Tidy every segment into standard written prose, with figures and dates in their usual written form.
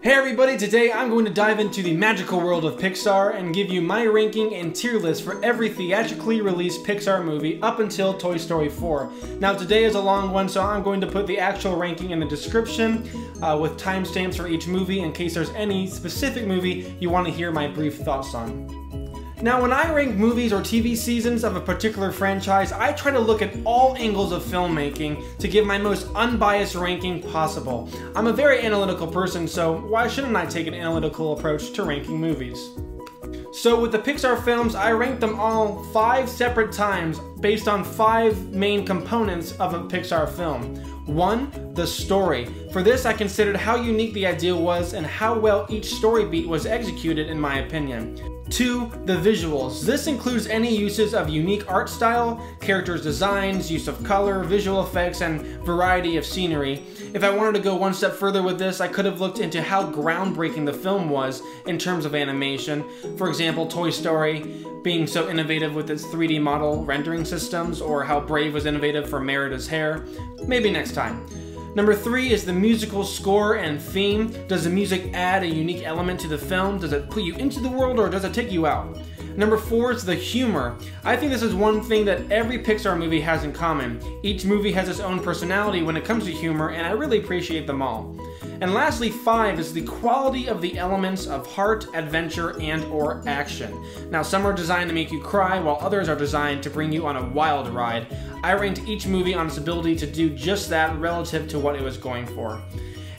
Hey everybody, today I'm going to dive into the magical world of Pixar and give you my ranking and tier list for every theatrically released Pixar movie up until Toy Story 4. Now today is a long one, so I'm going to put the actual ranking in the description with timestamps for each movie in case there's any specific movie you want to hear my brief thoughts on. Now, when I rank movies or TV seasons of a particular franchise, I try to look at all angles of filmmaking to give my most unbiased ranking possible. I'm a very analytical person, so why shouldn't I take an analytical approach to ranking movies? So with the Pixar films, I ranked them all 5 separate times based on 5 main components of a Pixar film. 1. The story. For this, I considered how unique the idea was and how well each story beat was executed in my opinion. 2. The visuals. This includes any uses of unique art style, characters' designs, use of color, visual effects, and variety of scenery. If I wanted to go one step further with this, I could have looked into how groundbreaking the film was in terms of animation. For example, Toy Story being so innovative with its 3D model rendering systems, or how Brave was innovative for Merida's hair. Maybe next time. Number 3 is the musical score and theme. Does the music add a unique element to the film? Does it put you into the world or does it take you out? Number 4 is the humor. I think this is one thing that every Pixar movie has in common. Each movie has its own personality when it comes to humor, and I really appreciate them all. And lastly, 5 is the quality of the elements of heart, adventure, and/or action. Now, some are designed to make you cry, while others are designed to bring you on a wild ride. I ranked each movie on its ability to do just that relative to what it was going for.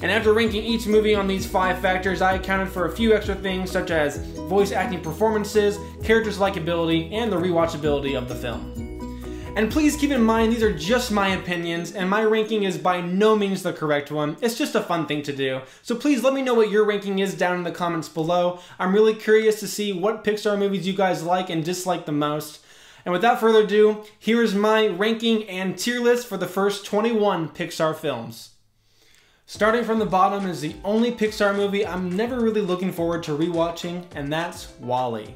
And after ranking each movie on these 5 factors, I accounted for a few extra things such as voice acting performances, characters' likability, and the rewatchability of the film. And please keep in mind, these are just my opinions, and my ranking is by no means the correct one. It's just a fun thing to do. So please let me know what your ranking is down in the comments below. I'm really curious to see what Pixar movies you guys like and dislike the most. And without further ado, here is my ranking and tier list for the first 21 Pixar films. Starting from the bottom is the only Pixar movie I'm never really looking forward to rewatching, and that's WALL-E.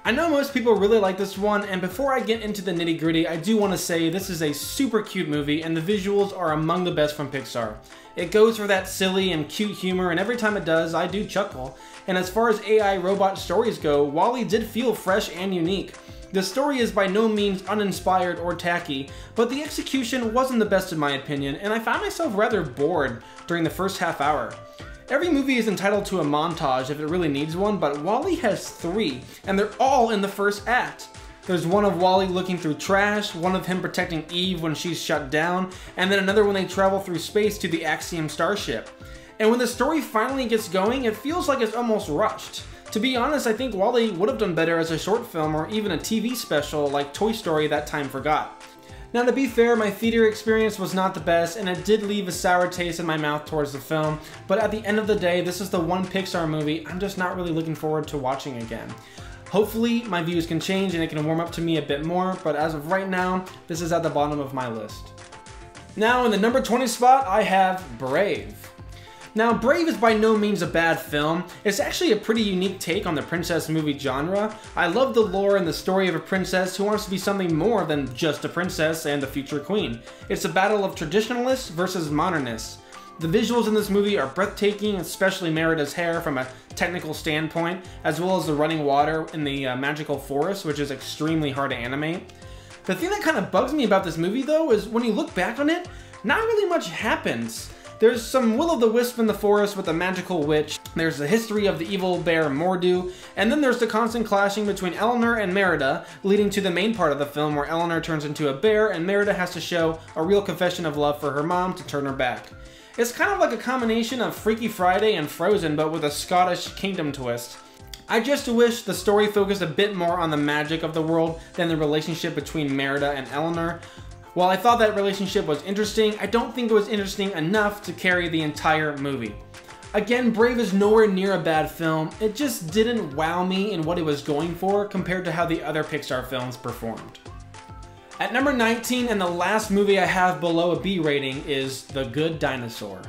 I know most people really like this one, and before I get into the nitty-gritty, I do want to say this is a super cute movie and the visuals are among the best from Pixar. It goes for that silly and cute humor, and every time it does, I do chuckle. And as far as AI robot stories go, WALL-E did feel fresh and unique. The story is by no means uninspired or tacky, but the execution wasn't the best in my opinion, and I found myself rather bored during the first half hour. Every movie is entitled to a montage if it really needs one, but WALL-E has 3, and they're all in the first act. There's one of WALL-E looking through trash, one of him protecting Eve when she's shut down, and then another when they travel through space to the Axiom starship. And when the story finally gets going, it feels like it's almost rushed. To be honest, I think WALL-E would have done better as a short film or even a TV special like Toy Story That Time Forgot. Now, to be fair, my theater experience was not the best, and it did leave a sour taste in my mouth towards the film, but at the end of the day, this is the one Pixar movie I'm just not really looking forward to watching again. Hopefully, my views can change and it can warm up to me a bit more, but as of right now, this is at the bottom of my list. Now, in the number 20 spot, I have Brave. Now, Brave is by no means a bad film. It's actually a pretty unique take on the princess movie genre. I love the lore and the story of a princess who wants to be something more than just a princess and a future queen. It's a battle of traditionalists versus modernists. The visuals in this movie are breathtaking, especially Merida's hair from a technical standpoint, as well as the running water in the magical forest, which is extremely hard to animate. The thing that kind of bugs me about this movie, though, is when you look back on it, not really much happens. There's some will-o'-the-wisp in the forest with a magical witch, there's the history of the evil bear Mordu, and then there's the constant clashing between Eleanor and Merida, leading to the main part of the film where Eleanor turns into a bear and Merida has to show a real confession of love for her mom to turn her back. It's kind of like a combination of Freaky Friday and Frozen, but with a Scottish kingdom twist. I just wish the story focused a bit more on the magic of the world than the relationship between Merida and Eleanor. While I thought that relationship was interesting, I don't think it was interesting enough to carry the entire movie. Again, Brave is nowhere near a bad film, it just didn't wow me in what it was going for compared to how the other Pixar films performed. At number 19, and the last movie I have below a B rating, is The Good Dinosaur.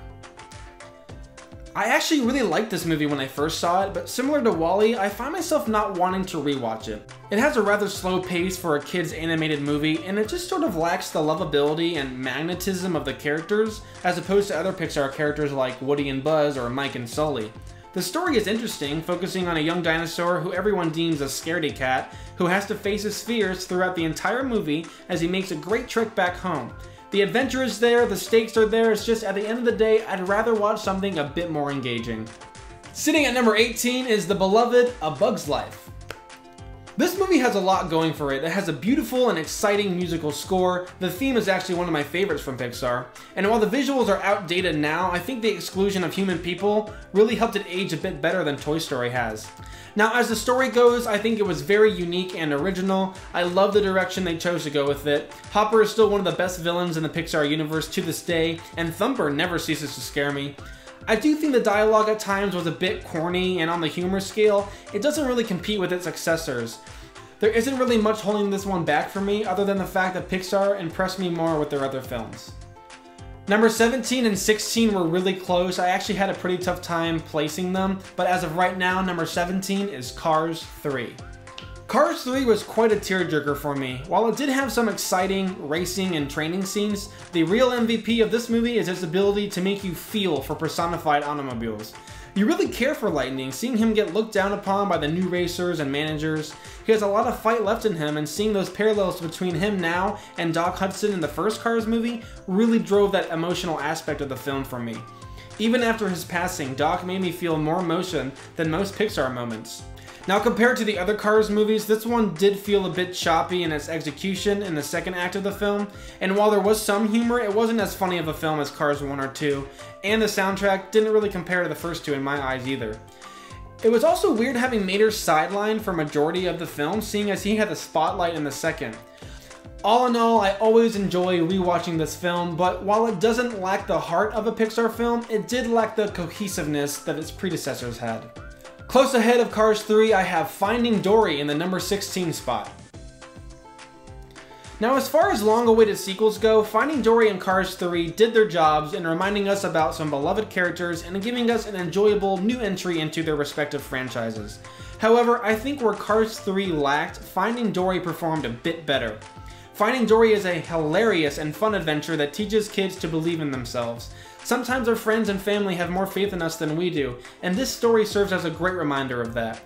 I actually really liked this movie when I first saw it, but similar to WALL-E, I find myself not wanting to rewatch it. It has a rather slow pace for a kid's animated movie, and it just sort of lacks the lovability and magnetism of the characters, as opposed to other Pixar characters like Woody and Buzz or Mike and Sully. The story is interesting, focusing on a young dinosaur who everyone deems a scaredy cat, who has to face his fears throughout the entire movie as he makes a great trek back home. The adventure is there, the stakes are there, it's just at the end of the day, I'd rather watch something a bit more engaging. Sitting at number 18 is the beloved A Bug's Life. This movie has a lot going for it. It has a beautiful and exciting musical score. The theme is actually one of my favorites from Pixar. And while the visuals are outdated now, I think the exclusion of human people really helped it age a bit better than Toy Story has. Now, as the story goes, I think it was very unique and original. I love the direction they chose to go with it. Hopper is still one of the best villains in the Pixar universe to this day, and Thumper never ceases to scare me. I do think the dialogue at times was a bit corny, and on the humor scale, it doesn't really compete with its successors. There isn't really much holding this one back for me, other than the fact that Pixar impressed me more with their other films. Number 17 and 16 were really close. I actually had a pretty tough time placing them, but as of right now, number 17 is Cars 3. Cars 3 was quite a tearjerker for me. While it did have some exciting racing and training scenes, the real MVP of this movie is its ability to make you feel for personified automobiles. You really care for Lightning, seeing him get looked down upon by the new racers and managers. He has a lot of fight left in him, and seeing those parallels between him now and Doc Hudson in the first Cars movie really drove that emotional aspect of the film for me. Even after his passing, Doc made me feel more emotion than most Pixar moments. Now, compared to the other Cars movies, this one did feel a bit choppy in its execution in the second act of the film, and while there was some humor, it wasn't as funny of a film as Cars 1 or 2, and the soundtrack didn't really compare to the first two in my eyes either. It was also weird having Mater sidelined for majority of the film, seeing as he had the spotlight in the second. All in all, I always enjoy rewatching this film, but while it doesn't lack the heart of a Pixar film, it did lack the cohesiveness that its predecessors had. Close ahead of Cars 3, I have Finding Dory in the number 16 spot. Now, as far as long-awaited sequels go, Finding Dory and Cars 3 did their jobs in reminding us about some beloved characters and giving us an enjoyable new entry into their respective franchises. However, I think where Cars 3 lacked, Finding Dory performed a bit better. Finding Dory is a hilarious and fun adventure that teaches kids to believe in themselves. Sometimes our friends and family have more faith in us than we do, and this story serves as a great reminder of that.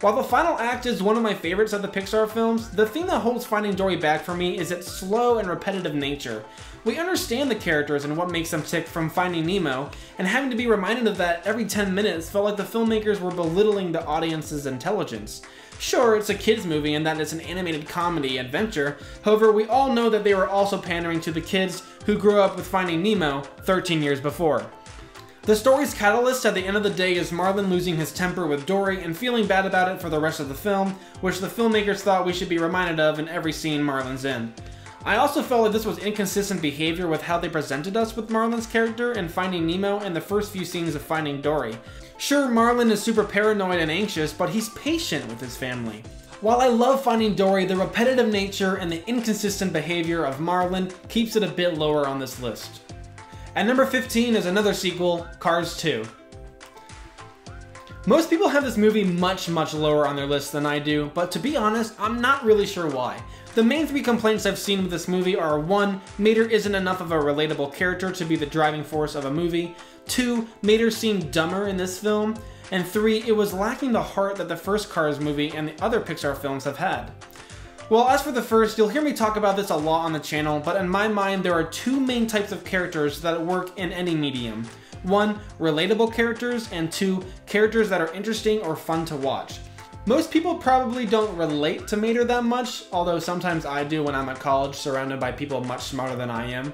While the final act is one of my favorites of the Pixar films, the thing that holds Finding Dory back for me is its slow and repetitive nature. We understand the characters and what makes them tick from Finding Nemo, and having to be reminded of that every 10 minutes felt like the filmmakers were belittling the audience's intelligence. Sure, it's a kids movie and that it's an animated comedy adventure, however, we all know that they were also pandering to the kids who grew up with Finding Nemo 13 years before. The story's catalyst at the end of the day is Marlin losing his temper with Dory and feeling bad about it for the rest of the film, which the filmmakers thought we should be reminded of in every scene Marlin's in. I also felt like this was inconsistent behavior with how they presented us with Marlin's character in Finding Nemo and the first few scenes of Finding Dory. Sure, Marlin is super paranoid and anxious, but he's patient with his family. While I love Finding Dory, the repetitive nature and the inconsistent behavior of Marlin keeps it a bit lower on this list. At number 15 is another sequel, Cars 2. Most people have this movie much lower on their list than I do, but to be honest, I'm not really sure why. The main three complaints I've seen with this movie are 1. Mater isn't enough of a relatable character to be the driving force of a movie, 2. Mater seemed dumber in this film, and 3. It was lacking the heart that the first Cars movie and the other Pixar films have had. Well, as for the first, you'll hear me talk about this a lot on the channel, but in my mind there are two main types of characters that work in any medium. 1. Relatable characters, and 2. Characters that are interesting or fun to watch. Most people probably don't relate to Mater that much, although sometimes I do when I'm at college surrounded by people much smarter than I am.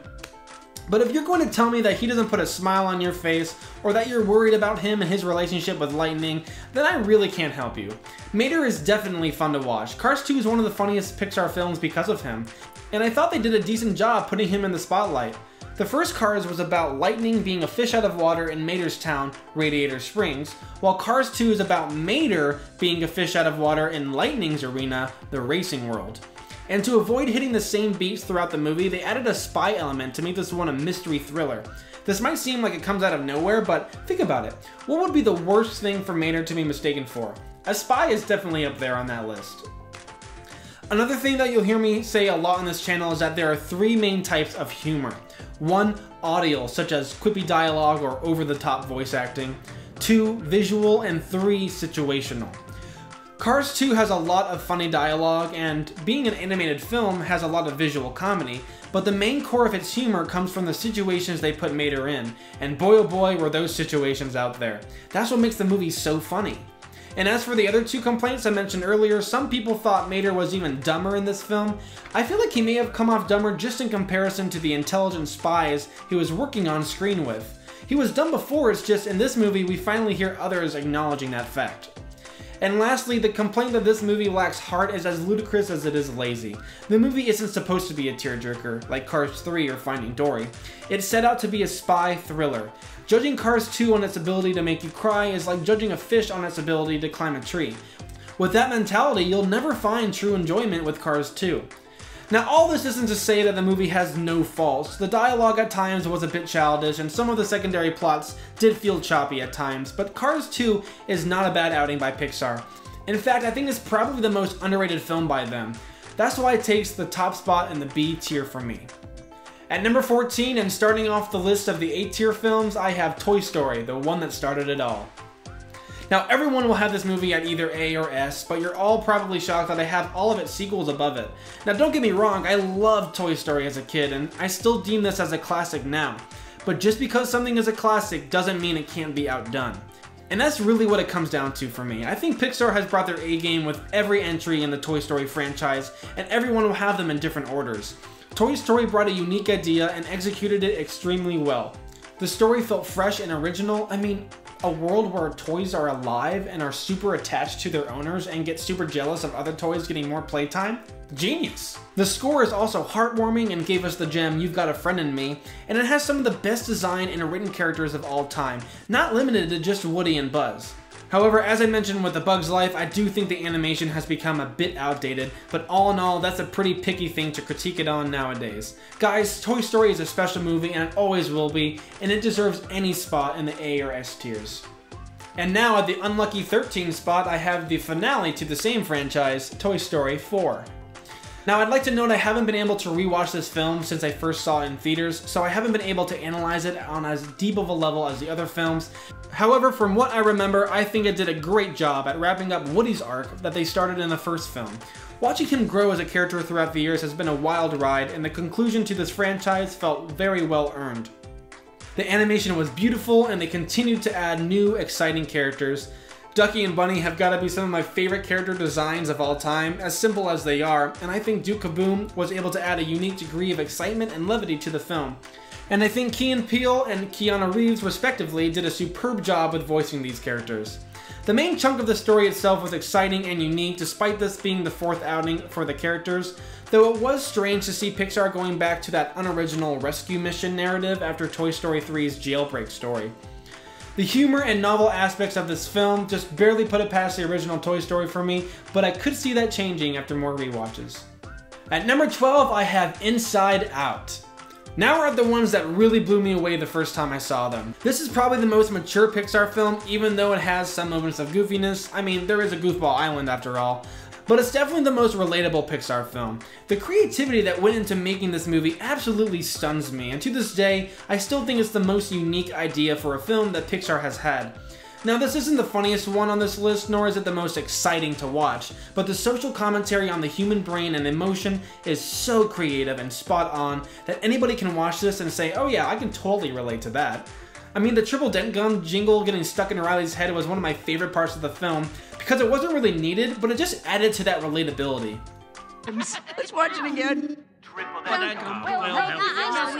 But if you're going to tell me that he doesn't put a smile on your face, or that you're worried about him and his relationship with Lightning, then I really can't help you. Mater is definitely fun to watch. Cars 2 is one of the funniest Pixar films because of him, and I thought they did a decent job putting him in the spotlight. The first Cars was about Lightning being a fish out of water in Mater's town, Radiator Springs, while Cars 2 is about Mater being a fish out of water in Lightning's arena, the racing world. And to avoid hitting the same beats throughout the movie, they added a spy element to make this one a mystery thriller. This might seem like it comes out of nowhere, but think about it. What would be the worst thing for Maynard to be mistaken for? A spy is definitely up there on that list. Another thing that you'll hear me say a lot on this channel is that there are three main types of humor. 1. Audio, such as quippy dialogue or over-the-top voice acting. 2. Visual, and 3. Situational. Cars 2 has a lot of funny dialogue, and being an animated film has a lot of visual comedy, but the main core of its humor comes from the situations they put Mater in, and boy oh boy were those situations out there. That's what makes the movie so funny. And as for the other two complaints I mentioned earlier, some people thought Mater was even dumber in this film. I feel like he may have come off dumber just in comparison to the intelligent spies he was working on screen with. He was dumb before, it's just in this movie we finally hear others acknowledging that fact. And lastly, the complaint that this movie lacks heart is as ludicrous as it is lazy. The movie isn't supposed to be a tearjerker, like Cars 3 or Finding Dory. It's set out to be a spy thriller. Judging Cars 2 on its ability to make you cry is like judging a fish on its ability to climb a tree. With that mentality, you'll never find true enjoyment with Cars 2. Now, all this isn't to say that the movie has no faults. The dialogue at times was a bit childish, and some of the secondary plots did feel choppy at times, but Cars 2 is not a bad outing by Pixar. In fact, I think it's probably the most underrated film by them. That's why it takes the top spot in the B tier for me. At number 14, and starting off the list of the A tier films, I have Toy Story, the one that started it all. Now, everyone will have this movie at either A or S, but you're all probably shocked that I have all of its sequels above it. Now, don't get me wrong, I loved Toy Story as a kid, and I still deem this as a classic now. But just because something is a classic doesn't mean it can't be outdone. And that's really what it comes down to for me. I think Pixar has brought their A game with every entry in the Toy Story franchise, and everyone will have them in different orders. Toy Story brought a unique idea and executed it extremely well. The story felt fresh and original. I mean, a world where toys are alive and are super attached to their owners and get super jealous of other toys getting more playtime? Genius! The score is also heartwarming and gave us the gem You've Got a Friend in Me, and it has some of the best design and written characters of all time, not limited to just Woody and Buzz. However, as I mentioned with A Bug's Life, I do think the animation has become a bit outdated, but all in all, that's a pretty picky thing to critique it on nowadays. Guys, Toy Story is a special movie, and it always will be, and it deserves any spot in the A or S tiers. And now at the unlucky 13th spot, I have the finale to the same franchise, Toy Story 4. Now, I'd like to note I haven't been able to rewatch this film since I first saw it in theaters, so I haven't been able to analyze it on as deep of a level as the other films. However, from what I remember, I think it did a great job at wrapping up Woody's arc that they started in the first film. Watching him grow as a character throughout the years has been a wild ride, and the conclusion to this franchise felt very well earned. The animation was beautiful, and they continued to add new, exciting characters. Ducky and Bunny have got to be some of my favorite character designs of all time, as simple as they are, and I think Duke Kaboom was able to add a unique degree of excitement and levity to the film. And I think Key and Peele and Keanu Reeves, respectively, did a superb job with voicing these characters. The main chunk of the story itself was exciting and unique, despite this being the fourth outing for the characters, though it was strange to see Pixar going back to that unoriginal rescue mission narrative after Toy Story 3's jailbreak story. The humor and novel aspects of this film just barely put it past the original Toy Story for me, but I could see that changing after more rewatches. At number 12, I have Inside Out. Now we're at the ones that really blew me away the first time I saw them. This is probably the most mature Pixar film, even though it has some moments of goofiness. I mean, there is a goofball island after all. But it's definitely the most relatable Pixar film. The creativity that went into making this movie absolutely stuns me, and to this day, I still think it's the most unique idea for a film that Pixar has had. Now, this isn't the funniest one on this list, nor is it the most exciting to watch, but the social commentary on the human brain and emotion is so creative and spot on that anybody can watch this and say, oh yeah, I can totally relate to that. I mean, the triple dent gun jingle getting stuck in Riley's head was one of my favorite parts of the film, because it wasn't really needed, but it just added to that relatability. Let's watch it again. We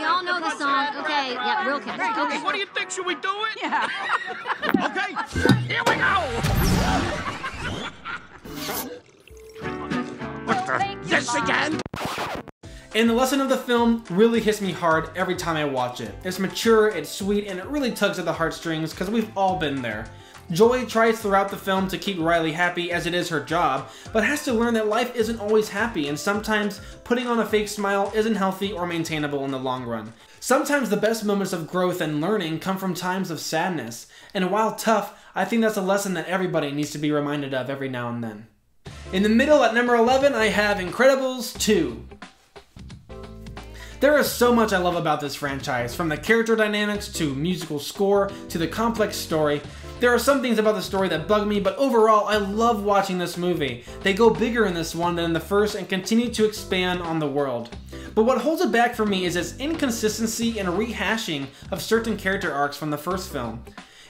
all know the song. Okay, yeah, real quick. Okay. What do you think? Should we do it? Yeah. Okay, here we go. What the? This again? And the lesson of the film really hits me hard every time I watch it. It's mature, it's sweet, and it really tugs at the heartstrings because we've all been there. Joy tries throughout the film to keep Riley happy as it is her job, but has to learn that life isn't always happy and sometimes putting on a fake smile isn't healthy or maintainable in the long run. Sometimes the best moments of growth and learning come from times of sadness, and while tough, I think that's a lesson that everybody needs to be reminded of every now and then. In the middle at number 11, I have Incredibles 2. There is so much I love about this franchise, from the character dynamics to musical score to the complex story. There are some things about the story that bug me, but overall I love watching this movie. They go bigger in this one than in the first and continue to expand on the world. But what holds it back for me is its inconsistency and rehashing of certain character arcs from the first film.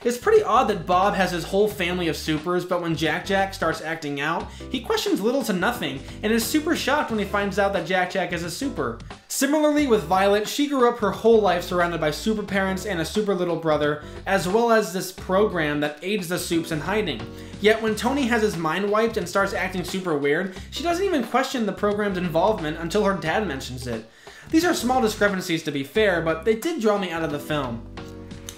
It's pretty odd that Bob has his whole family of supers, but when Jack starts acting out, he questions little to nothing, and is super shocked when he finds out that Jack is a super. Similarly with Violet, she grew up her whole life surrounded by super parents and a super little brother, as well as this program that aids the Supes in hiding. Yet when Tony has his mind wiped and starts acting super weird, she doesn't even question the program's involvement until her dad mentions it. These are small discrepancies to be fair, but they did draw me out of the film.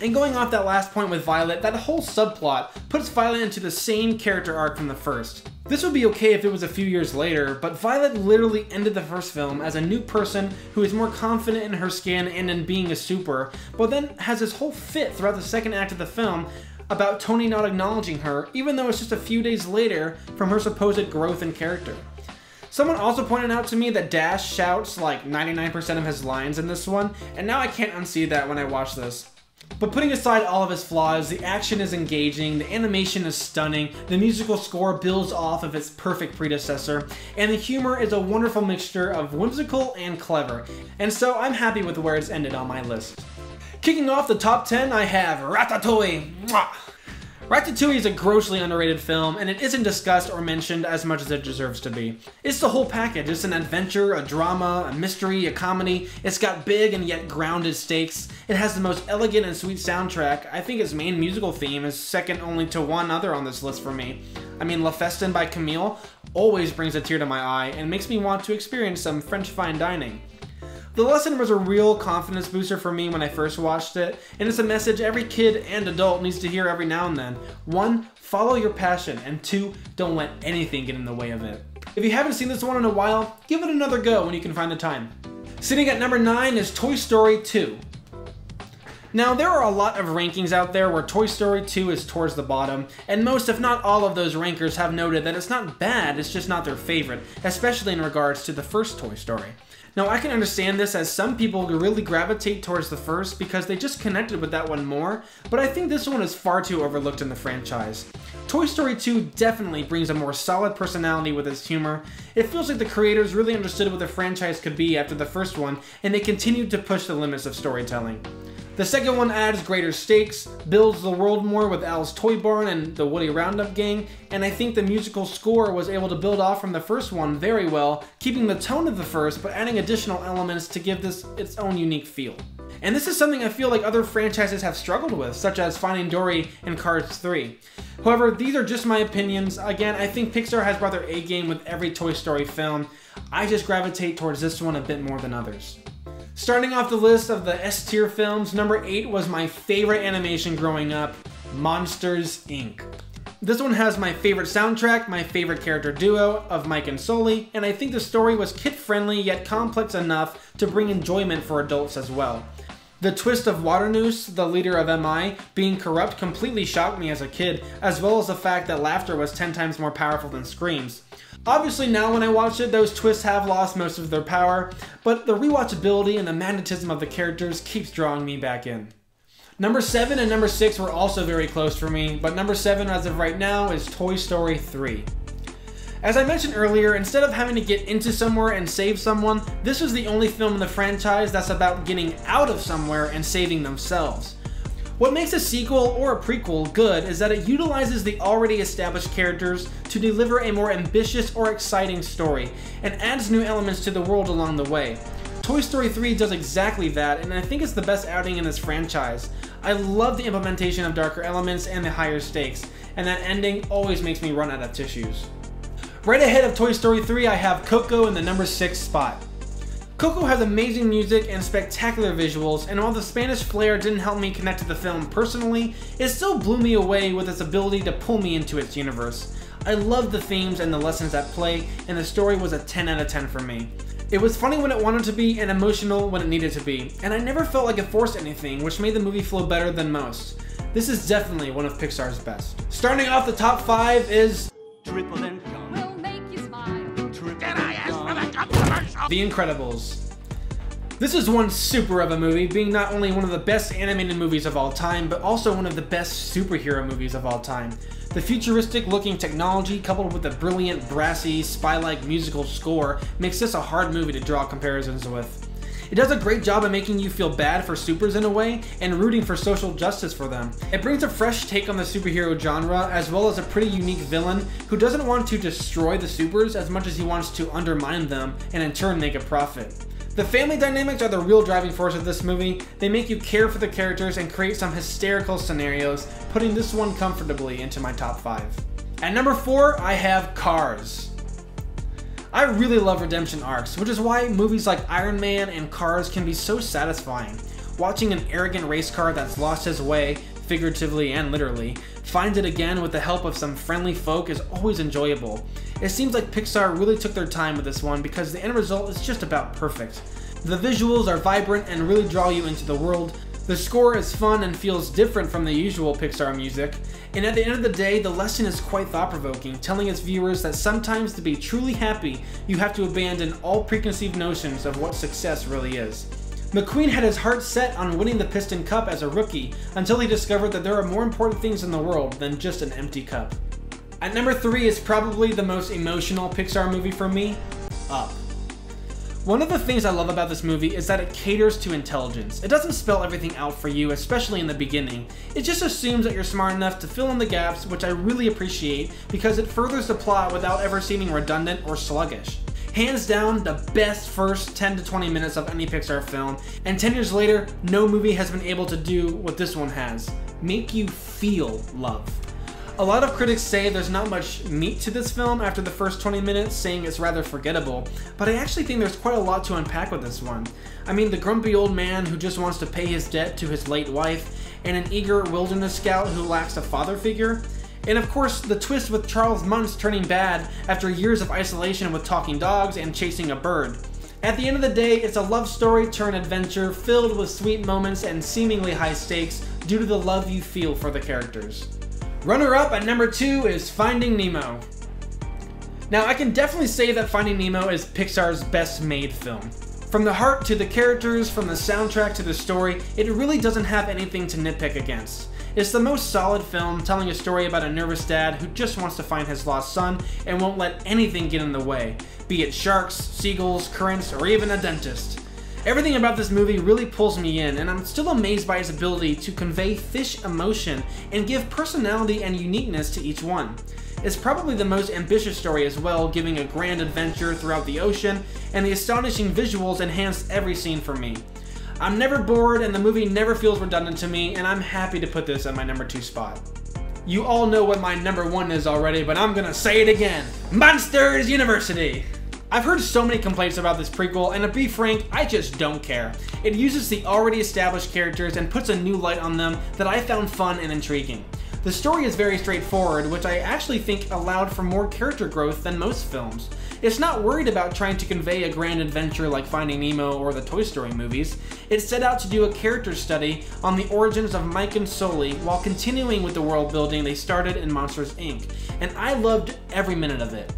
And going off that last point with Violet, that whole subplot puts Violet into the same character arc from the first. This would be okay if it was a few years later, but Violet literally ended the first film as a new person who is more confident in her skin and in being a super, but then has this whole fit throughout the second act of the film about Tony not acknowledging her, even though it's just a few days later from her supposed growth in character. Someone also pointed out to me that Dash shouts like 99% of his lines in this one, and now I can't unsee that when I watch this. But putting aside all of his flaws, the action is engaging, the animation is stunning, the musical score builds off of its perfect predecessor, and the humor is a wonderful mixture of whimsical and clever, and so I'm happy with where it's ended on my list. Kicking off the top 10, I have Ratatouille. Mwah! Ratatouille is a grossly underrated film, and it isn't discussed or mentioned as much as it deserves to be. It's the whole package. It's an adventure, a drama, a mystery, a comedy. It's got big and yet grounded stakes. It has the most elegant and sweet soundtrack. I think its main musical theme is second only to one other on this list for me. I mean, La Festin by Camille always brings a tear to my eye and makes me want to experience some French fine dining. The lesson was a real confidence booster for me when I first watched it, and it's a message every kid and adult needs to hear every now and then. 1, follow your passion, and 2, don't let anything get in the way of it. If you haven't seen this one in a while, give it another go when you can find the time. Sitting at number 9 is Toy Story 2. Now, there are a lot of rankings out there where Toy Story 2 is towards the bottom, and most if not all of those rankers have noted that it's not bad, it's just not their favorite, especially in regards to the first Toy Story. Now, I can understand this as some people really gravitate towards the first because they just connected with that one more, but I think this one is far too overlooked in the franchise. Toy Story 2 definitely brings a more solid personality with its humor. It feels like the creators really understood what the franchise could be after the first one, and they continued to push the limits of storytelling. The second one adds greater stakes, builds the world more with Al's Toy Barn and the Woody Roundup Gang, and I think the musical score was able to build off from the first one very well, keeping the tone of the first but adding additional elements to give this its own unique feel. And this is something I feel like other franchises have struggled with, such as Finding Dory and Cars 3. However, these are just my opinions. Again, I think Pixar has brought their A game with every Toy Story film. I just gravitate towards this one a bit more than others. Starting off the list of the S-tier films, number 8 was my favorite animation growing up, Monsters, Inc. This one has my favorite soundtrack, my favorite character duo of Mike and Sully, and I think the story was kid-friendly yet complex enough to bring enjoyment for adults as well. The twist of Waternoose, the leader of MI, being corrupt completely shocked me as a kid, as well as the fact that laughter was 10 times more powerful than screams. Obviously now when I watch it, those twists have lost most of their power, but the rewatchability and the magnetism of the characters keeps drawing me back in. Number 7 and number 6 were also very close for me, but number 7 as of right now is Toy Story 3. As I mentioned earlier, instead of having to get into somewhere and save someone, this was the only film in the franchise that's about getting out of somewhere and saving themselves. What makes a sequel or a prequel good is that it utilizes the already established characters to deliver a more ambitious or exciting story, and adds new elements to the world along the way. Toy Story 3 does exactly that, and I think it's the best outing in this franchise. I love the implementation of darker elements and the higher stakes, and that ending always makes me run out of tissues. Right ahead of Toy Story 3, I have Coco in the number 6 spot. Coco has amazing music and spectacular visuals, and while the Spanish flair didn't help me connect to the film personally, it still blew me away with its ability to pull me into its universe. I loved the themes and the lessons at play, and the story was a 10 out of 10 for me. It was funny when it wanted to be and emotional when it needed to be, and I never felt like it forced anything, which made the movie flow better than most. This is definitely one of Pixar's best. Starting off the top 5 is Triple income. Will make you smile. Can I ask for the commercial? The Incredibles. This is one super of a movie, being not only one of the best animated movies of all time, but also one of the best superhero movies of all time. The futuristic looking technology coupled with the brilliant, brassy, spy-like musical score makes this a hard movie to draw comparisons with. It does a great job of making you feel bad for supers in a way, and rooting for social justice for them. It brings a fresh take on the superhero genre, as well as a pretty unique villain who doesn't want to destroy the supers as much as he wants to undermine them and in turn make a profit. The family dynamics are the real driving force of this movie. They make you care for the characters and create some hysterical scenarios, putting this one comfortably into my top 5. At number 4, I have Cars. I really love redemption arcs, which is why movies like Iron Man and Cars can be so satisfying. Watching an arrogant race car that's lost his way, figuratively and literally, find it again with the help of some friendly folk is always enjoyable. It seems like Pixar really took their time with this one because the end result is just about perfect. The visuals are vibrant and really draw you into the world. The score is fun and feels different from the usual Pixar music. And at the end of the day, the lesson is quite thought-provoking, telling its viewers that sometimes to be truly happy, you have to abandon all preconceived notions of what success really is. McQueen had his heart set on winning the Piston Cup as a rookie, until he discovered that there are more important things in the world than just an empty cup. At number 3 is probably the most emotional Pixar movie for me, Up. One of the things I love about this movie is that it caters to intelligence. It doesn't spell everything out for you, especially in the beginning. It just assumes that you're smart enough to fill in the gaps, which I really appreciate because it furthers the plot without ever seeming redundant or sluggish. Hands down, the best first 10 to 20 minutes of any Pixar film, and 10 years later, no movie has been able to do what this one has. Make you feel love. A lot of critics say there's not much meat to this film after the first 20 minutes, saying it's rather forgettable, but I actually think there's quite a lot to unpack with this one. I mean, the grumpy old man who just wants to pay his debt to his late wife, and an eager wilderness scout who lacks a father figure. And of course, the twist with Charles Muntz turning bad after years of isolation with talking dogs and chasing a bird. At the end of the day, it's a love story turned adventure filled with sweet moments and seemingly high stakes due to the love you feel for the characters. Runner-up at number 2 is Finding Nemo. Now, I can definitely say that Finding Nemo is Pixar's best made film. From the heart to the characters, from the soundtrack to the story, it really doesn't have anything to nitpick against. It's the most solid film telling a story about a nervous dad who just wants to find his lost son and won't let anything get in the way, be it sharks, seagulls, currents, or even a dentist. Everything about this movie really pulls me in, and I'm still amazed by its ability to convey fish emotion and give personality and uniqueness to each one. It's probably the most ambitious story as well, giving a grand adventure throughout the ocean, and the astonishing visuals enhance every scene for me. I'm never bored, and the movie never feels redundant to me, and I'm happy to put this at my number 2 spot. You all know what my number 1 is already, but I'm gonna say it again. Monsters University! I've heard so many complaints about this prequel, and to be frank, I just don't care. It uses the already established characters and puts a new light on them that I found fun and intriguing. The story is very straightforward, which I actually think allowed for more character growth than most films. It's not worried about trying to convey a grand adventure like Finding Nemo or the Toy Story movies. It set out to do a character study on the origins of Mike and Sully while continuing with the world building they started in Monsters, Inc., and I loved every minute of it.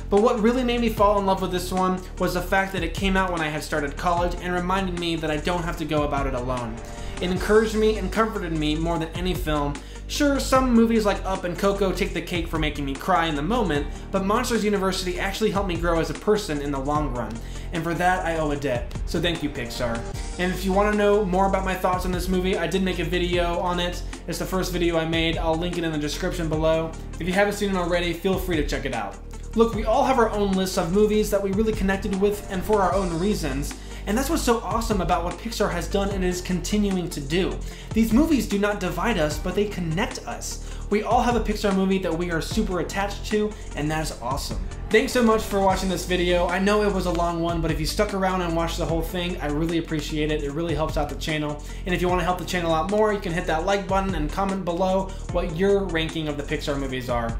But what really made me fall in love with this one was the fact that it came out when I had started college and reminded me that I don't have to go about it alone. It encouraged me and comforted me more than any film. Sure, some movies like Up and Coco take the cake for making me cry in the moment, but Monsters University actually helped me grow as a person in the long run, and for that I owe a debt. So thank you, Pixar. And if you want to know more about my thoughts on this movie, I did make a video on it. It's the first video I made. I'll link it in the description below. If you haven't seen it already, feel free to check it out. Look, we all have our own lists of movies that we really connected with and for our own reasons. And that's what's so awesome about what Pixar has done and is continuing to do. These movies do not divide us, but they connect us. We all have a Pixar movie that we are super attached to, and that's awesome. Thanks so much for watching this video. I know it was a long one, but if you stuck around and watched the whole thing, I really appreciate it. It really helps out the channel. And if you want to help the channel out more, you can hit that like button and comment below what your ranking of the Pixar movies are.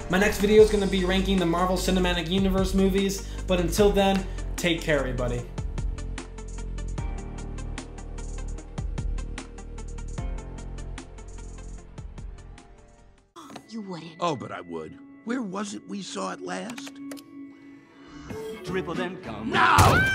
My next video is going to be ranking the Marvel Cinematic Universe movies, but until then, take care, everybody. You wouldn't. Oh, but I would. Where was it we saw it last? Dribble then come. No!